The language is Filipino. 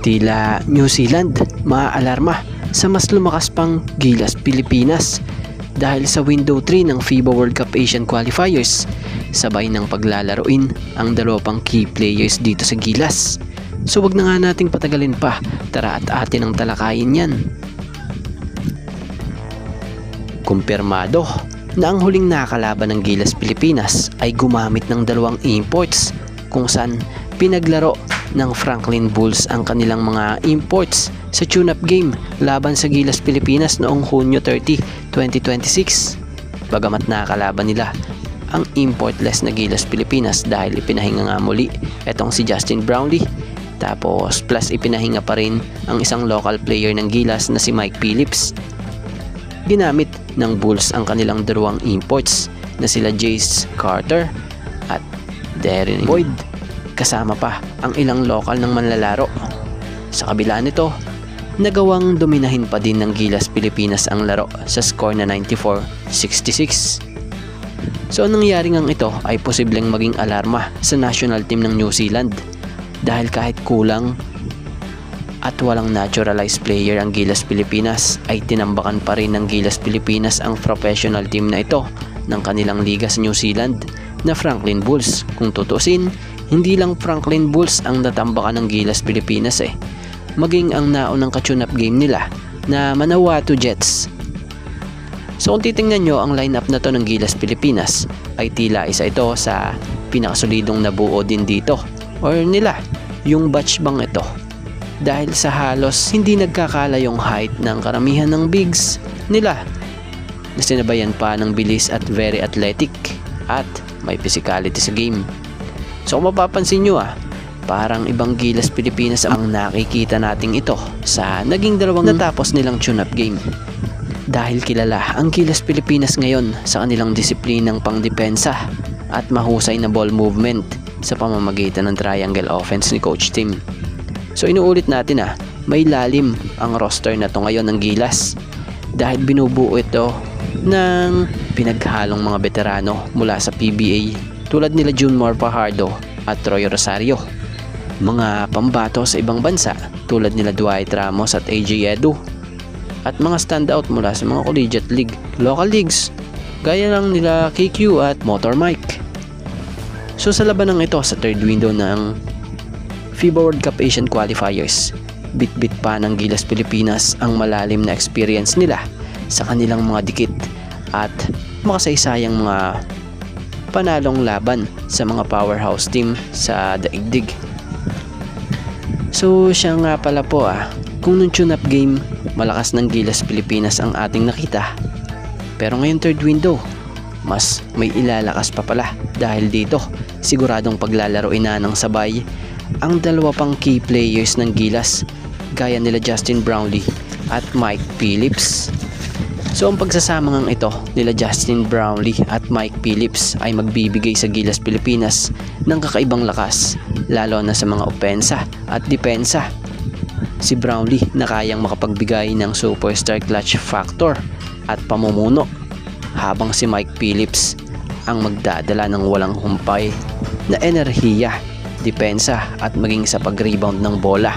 Tila New Zealand maaalarma sa mas lumakas pang Gilas Pilipinas dahil sa Window 3 ng FIBA World Cup Asian Qualifiers. Sabay ng paglalaroin ang dalawa pang key players dito sa Gilas. So wag na nga nating patagalin pa, tara at atin ang talakayin yan. Kumpirmado na ang huling nakakalaban ng Gilas Pilipinas ay gumamit ng dalawang imports kung saan pinaglaro ng Franklin Bulls ang kanilang mga imports sa tune-up game laban sa Gilas Pilipinas noong Hunyo 30, 2026. Bagamat nakakalaban nila ang importless na Gilas Pilipinas dahil ipinahinga nga muli etong si Justin Brownlee. Tapos plus ipinahinga pa rin ang isang local player ng Gilas na si Mike Phillips. Ginamit ng Bulls ang kanilang dalawang imports na sila Jace Carter at Darren Boyd, kasama pa ang ilang local ng manlalaro. Sa kabila nito, nagawang dominahin pa din ng Gilas Pilipinas ang laro sa score na 94-66. So ang nangyari ngang ito ay posibleng maging alarma sa national team ng New Zealand dahil kahit kulang at walang naturalized player ang Gilas Pilipinas ay tinambakan pa rin ng Gilas Pilipinas ang professional team na ito ng kanilang liga sa New Zealand na Franklin Bulls. Kung tutusin, hindi lang Franklin Bulls ang natambakan ng Gilas Pilipinas maging ang naunang ka-tune-up game nila na Manawatu Jets. So kung titingnan nyo ang lineup na to ng Gilas Pilipinas ay tila isa ito sa pinakasolidong nabuo din dito or nila yung batch bang ito dahil sa halos hindi nagkakala yung height ng karamihan ng bigs nila na sinabayan pa ng bilis at very athletic at may physicality sa game. So kung mapapansin nyo parang ibang Gilas Pilipinas ang nakikita nating ito sa naging dalawang natapos nilang tune-up game. Dahil kilala ang Gilas Pilipinas ngayon sa kanilang disiplinang pangdepensa at mahusay na ball movement sa pamamagitan ng triangle offense ni Coach Tim. So inuulit natin may lalim ang roster na to ngayon ng Gilas dahil binubuo ito ng pinaghalong mga veterano mula sa PBA tulad nila Junmar Fajardo at Troy Rosario, mga pambato sa ibang bansa tulad nila Dwight Ramos at AJ Edu, at mga standout mula sa mga collegiate league, local leagues gaya lang nila KQ at Motor Mike. So sa labanang ito sa third window ng FIBA World Cup Asian Qualifiers, bit-bit pa ng Gilas Pilipinas ang malalim na experience nila sa kanilang mga dikit at makasaysayang mga panalong laban sa mga powerhouse team sa daigdig. So siya nga pala po kung nung tune-up game malakas ng Gilas Pilipinas ang ating nakita, pero ngayon third window mas may ilalakas pa pala dahil dito siguradong paglalaroin na ng sabay ang dalawa pang key players ng Gilas gaya nila Justin Brownlee at Mike Phillips. So ang pagsasama ngang ito nila Justin Brownlee at Mike Phillips ay magbibigay sa Gilas Pilipinas ng kakaibang lakas lalo na sa mga opensa at depensa. Si Brownlee na kayang makapagbigay ng superstar clutch factor at pamumuno habang si Mike Phillips ang magdadala ng walang humpay na enerhiya, depensa at maging sa pag-rebound ng bola.